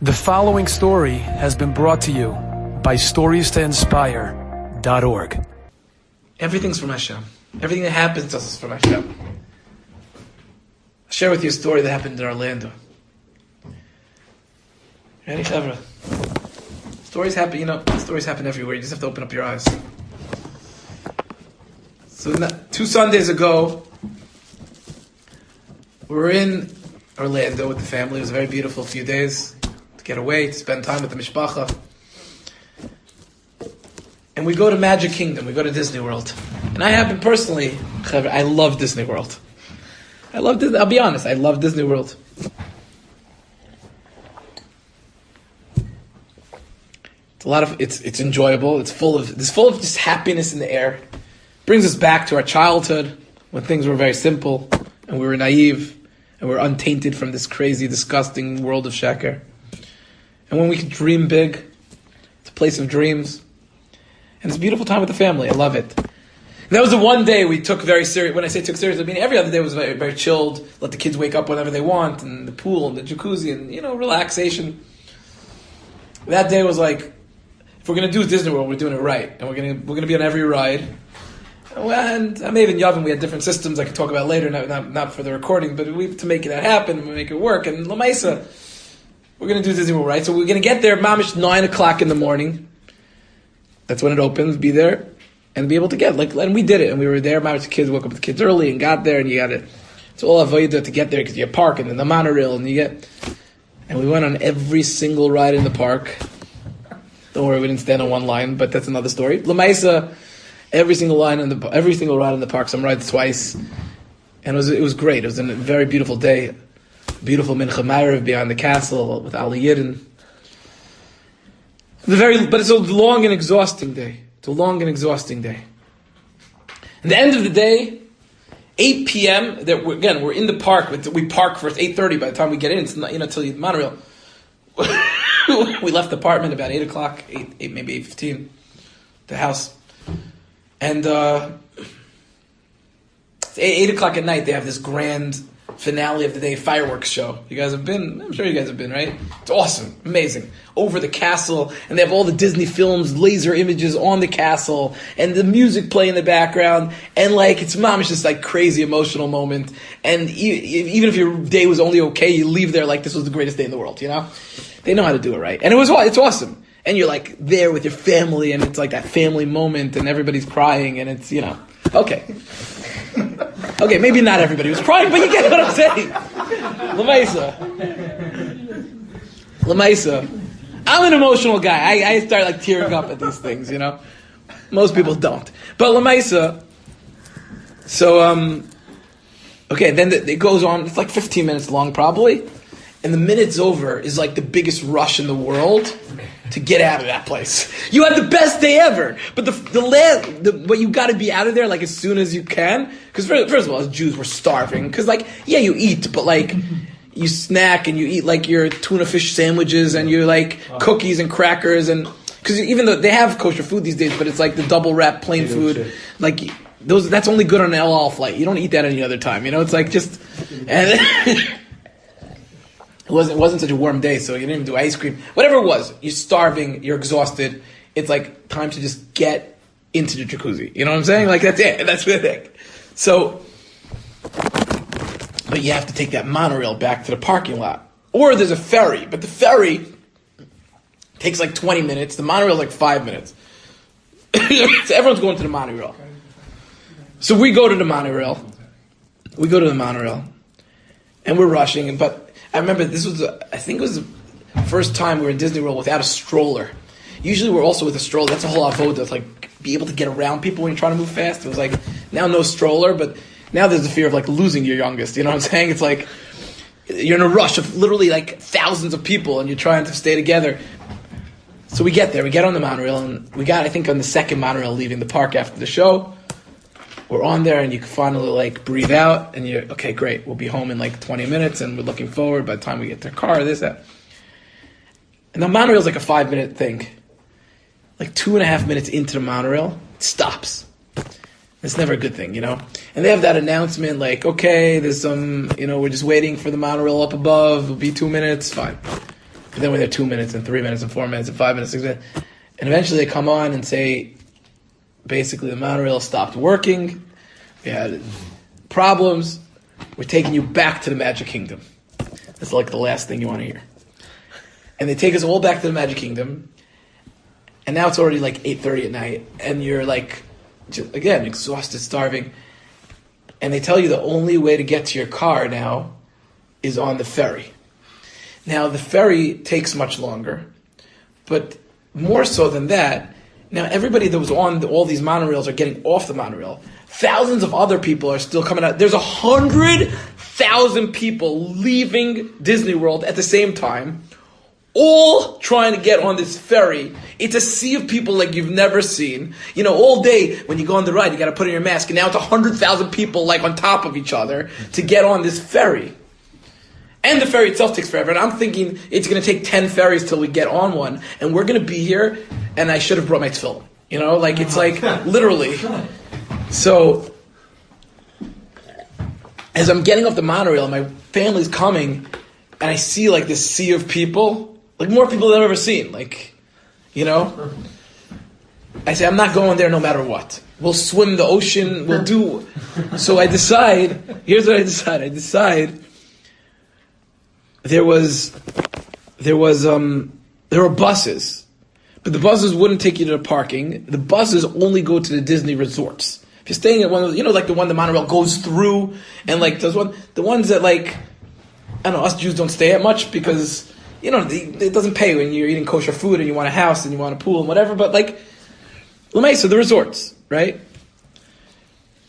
The following story has been brought to you by StoriesToInspire.org. Everything's from Hashem. Everything that happens to us is from Hashem. I'll share with you a story that happened in Orlando. Ready, Chavra? Stories happen everywhere. You just have to open up your eyes. So 2 Sundays ago, we were in Orlando with the family. It was a very beautiful few days to get away, to spend time with the mishpacha. And we go to Magic Kingdom. We go to Disney World. And I happen personally, I love Disney World. I'll be honest, I love Disney World. It's enjoyable. It's full of just happiness in the air. Brings us back to our childhood when things were very simple and we were naive and we were untainted from this crazy, disgusting world of sheker. And when we could dream big, it's a place of dreams. And it's a beautiful time with the family. I love it. And that was the one day we took very serious. When I say took serious, I mean every other day was very, very chilled. Let the kids wake up whenever they want, and the pool and the jacuzzi and relaxation. That day was like, if we're gonna do Disney World, we're doing it right, and we're gonna be on every ride. And maybe in Yavin we had different systems I could talk about later, not for the recording, but to make that happen, we make it work. And Lamaisa, we're gonna do Disney World right, so we're gonna get there mamish 9 o'clock in the morning. That's when it opens. Be there and be able to get and we did it. And we were there. Mamish, the kids woke up with the kids early and got there. And you got it. It's all avodah to get there because you have park and then the monorail and And we went on every single ride in the park. Don't worry, we didn't stand on one line, but that's another story. Lamaisa, every single ride in the park. Some rides twice, and it was great. It was a very beautiful day. Beautiful mincha ma'ariv behind the castle with Ali Yidden. But it's a long and exhausting day. And the end of the day, 8 p.m. We're in the park. We park for 8:30. By the time we get in, it's not till you monorail. We left the apartment about 8 o'clock, maybe 8:15. The house, and it's 8 o'clock at night. They have this grand finale of the day fireworks show. You guys have been? I'm sure you guys have been, right? It's awesome, amazing. Over the castle, and they have all the Disney films, laser images on the castle, and the music play in the background, and it's mamish, this crazy emotional moment. And even if your day was only okay, you leave there like this was the greatest day in the world. They know how to do it right, and it's awesome. And you're there with your family, and it's that family moment, and everybody's crying, and it's okay. Okay, maybe not everybody was crying, but you get what I'm saying. Lamaisa. I'm an emotional guy. I start tearing up at these things, Most people don't. But Lamaisa, so, okay, then it goes on. It's 15 minutes long probably. And the minute's over is the biggest rush in the world to get out of that place. You had the best day ever, but but you got to be out of there as soon as you can. Because first of all, as Jews, we're starving. Because you eat, but you snack and you eat your tuna fish sandwiches and you cookies and crackers and because even though they have kosher food these days, but it's the double wrap plain food. That's only good on an El Al flight. You don't eat that any other time. It's just and. It wasn't such a warm day, so you didn't even do ice cream. Whatever it was, you're starving, you're exhausted. It's time to just get into the jacuzzi. You know what I'm saying? That's it. That's the thing. So, but you have to take that monorail back to the parking lot. Or there's a ferry, but the ferry takes 20 minutes. The monorail's 5 minutes. So everyone's going to the monorail. So we go to the monorail. And we're rushing, but I remember I think it was the first time we were in Disney World without a stroller. Usually we're also with a stroller. That's a whole avodah. Be able to get around people when you're trying to move fast. It was now no stroller, but now there's the fear of losing your youngest. You know what I'm saying? It's you're in a rush of literally thousands of people and you're trying to stay together. So we get there. We get on the monorail and we got, I think, on the second monorail leaving the park after the show. We're on there and you can finally breathe out and you're, okay, great. We'll be home in 20 minutes and we're looking forward by the time we get to the car, this, that. And the monorail's a 5-minute thing. 2.5 minutes into the monorail, it stops. It's never a good thing, And they have that announcement okay, there's some, we're just waiting for the monorail up above. It'll be 2 minutes, fine. And then we're there 2 minutes and 3 minutes and 4 minutes and 5 minutes, 6 minutes. And eventually they come on and say, basically the monorail stopped working. We had problems. We're taking you back to the Magic Kingdom. That's like the last thing you want to hear. And they take us all back to the Magic Kingdom. And now it's already like 8:30 at night. And you're like, again, exhausted, starving. And they tell you the only way to get to your car now is on the ferry. Now, the ferry takes much longer, but more so than that, now everybody that was on all these monorails are getting off the monorail. Thousands of other people are still coming out. There's 100,000 people leaving Disney World at the same time, all trying to get on this ferry. It's a sea of people like you've never seen. You know, all day when you go on the ride, you got to put on your mask, and now it's 100,000 people like on top of each other to get on this ferry. And the ferry itself takes forever. And I'm thinking it's going to take 10 ferries till we get on one. And we're going to be here, and I should have brought my tefillin. You know, like, it's like, literally. So, as I'm getting off the monorail, my family's coming, and I see, like, this sea of people. Like, more people than I've ever seen. Like, you know? I say, I'm not going there no matter what. We'll swim the ocean. We'll do... So I decide... Here's what I decide. I decide... There were buses, but the buses wouldn't take you to the parking. The buses only go to the Disney resorts. If you're staying at one of those, you know, like the one the monorail goes through, and like the ones that, like, I don't know, us Jews don't stay at much because, you know, it doesn't pay when you're eating kosher food and you want a house and you want a pool and whatever. But like, so the resorts, right?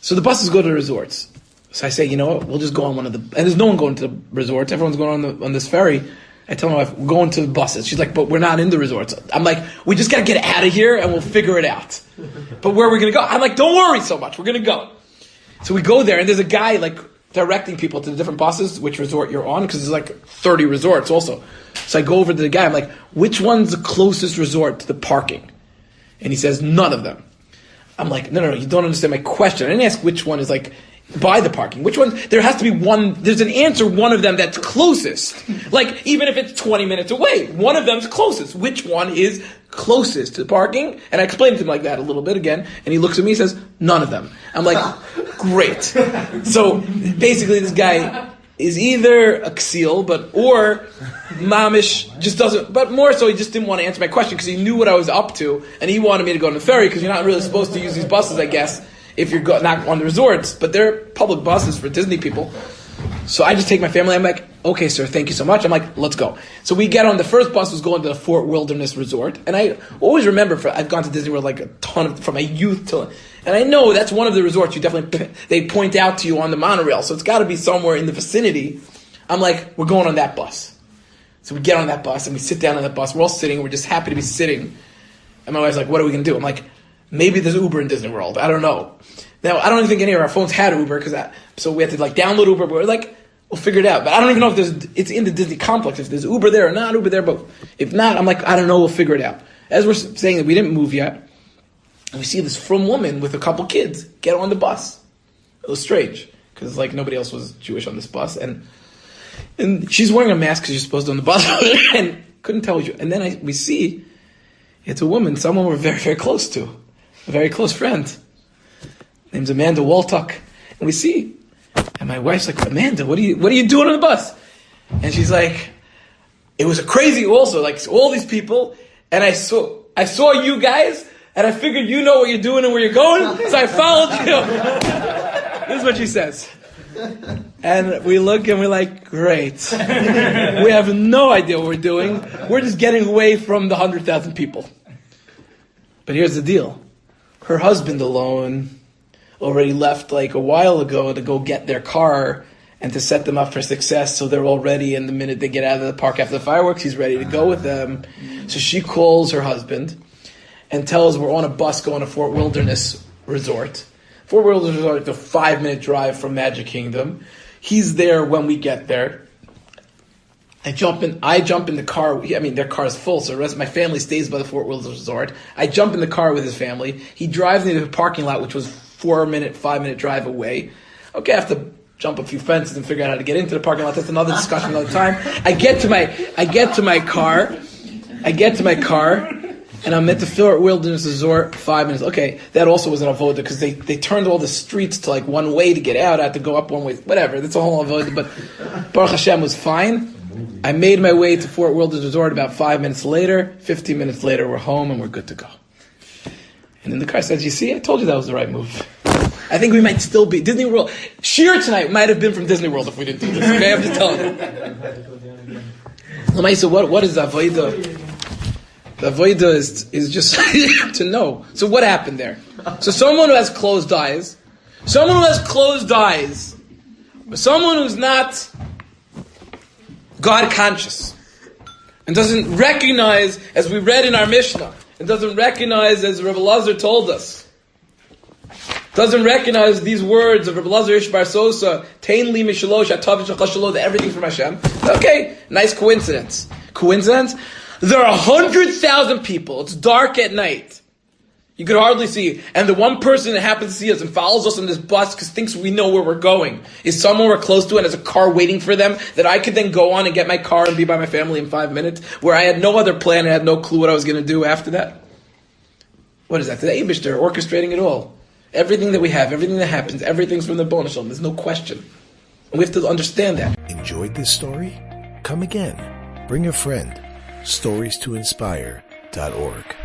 So the buses go to the resorts. So I say, you know what, we'll just go on one of the... And there's no one going to the resorts. Everyone's going on this ferry. I tell my wife, we're going to the buses. She's like, but we're not in the resorts. I'm like, we just got to get out of here and we'll figure it out. But where are we going to go? I'm like, don't worry so much. We're going to go. So we go there, and there's a guy like directing people to the different buses, which resort you're on, because there's like 30 resorts also. So I go over to the guy. I'm like, which one's the closest resort to the parking? And he says, none of them. I'm like, no, you don't understand my question. I didn't ask which one is like... by the parking. Which one? There has to be one. There's an answer, one of them that's closest. Like, even if it's 20 minutes away, one of them's closest. Which one is closest to the parking? And I explained to him like that a little bit again, and he looks at me and says, none of them. I'm like, great. So, basically this guy is either a ksil, or mamish just doesn't, but more so he just didn't want to answer my question because he knew what I was up to, and he wanted me to go on the ferry because you're not really supposed to use these buses, I guess, if you're not on the resorts, but they're public buses for Disney people. So I just take my family. I'm like, okay, sir, thank you so much. I'm like, let's go. So we get on. The first bus was going to the Fort Wilderness Resort, and I always remember I've gone to Disney World like a ton from my youth till, and I know that's one of the resorts you definitely they point out to you on the monorail. So it's got to be somewhere in the vicinity. I'm like, we're going on that bus. So we get on that bus and we sit down on that bus. We're all sitting. We're just happy to be sitting. And my wife's like, what are we going to do? I'm like, maybe there's Uber in Disney World. I don't know. Now, I don't even think any of our phones had Uber, so we had to like download Uber, but we're like, we'll figure it out. But I don't even know if it's in the Disney complex, if there's Uber there or not Uber there, but if not, I'm like, I don't know, we'll figure it out. As we're saying that we didn't move yet, and we see this frum woman with a couple kids get on the bus. It was strange, because like nobody else was Jewish on this bus, and she's wearing a mask because she's supposed to on the bus, and couldn't tell you. And then we see it's a woman, someone we're very, very close to, a very close friend. Name's Amanda Waltuck, and we see, and my wife's like, Amanda, what are you doing on the bus? And she's like, it was a crazy also, like all these people, and I saw you guys, and I figured you know what you're doing and where you're going, so I followed you. This is what she says. And we look and we're like, great. We have no idea what we're doing. We're just getting away from the 100,000 people. But here's the deal. Her husband alone already left like a while ago to go get their car and to set them up for success, so they're all ready, and the minute they get out of the park after the fireworks, he's ready to go with them. So she calls her husband and tells we're on a bus going to Fort Wilderness Resort. Fort Wilderness Resort is a 5-minute drive from Magic Kingdom. He's there when we get there. I jump in the car. I mean, their car is full, so the rest of my family stays by the Fort Wilderness Resort. I jump in the car with his family. He drives me to the parking lot, which was 5-minute drive away. Okay, after jump a few fences and figure out how to get into the parking lot. That's another discussion another time. I get to my car, and I'm at the Philip Wilderness Resort 5 minutes. Okay, that also was an avoda because they turned all the streets to like one way to get out. I had to go up one way, whatever. That's a whole avoda. But Baruch Hashem was fine. I made my way to Fort Wilderness Resort about 5 minutes later. 15 minutes later, we're home and we're good to go. And then the car says, "You see, I told you that was the right move." I think we might still be Disney World. Shir tonight might have been from Disney World if we didn't do this. Okay, I'm just telling you. So what is the avoda? The avoda is just to know. So what happened there? So someone who has closed eyes, someone who's not God conscious, and doesn't recognize, as we read in our Mishnah, and doesn't recognize, as Rabbi Lazar told us, doesn't recognize these words of Rabbi Lazar Ish Bar Sosa, Tein li mishalosh, atav shachashalo, that everything from Hashem. Okay, nice coincidence. Coincidence? There are 100,000 people. It's dark at night. You could hardly see. And the one person that happens to see us and follows us on this bus because thinks we know where we're going is someone we're close to and has a car waiting for them that I could then go on and get my car and be by my family in 5 minutes, where I had no other plan and had no clue what I was going to do after that. What is that? The Eibush, they're orchestrating it all. Everything that we have, everything that happens, everything's from the Bonus Shalom. There's no question. And we have to understand that. Enjoyed this story? Come again. Bring a friend. StoriesToInspire.org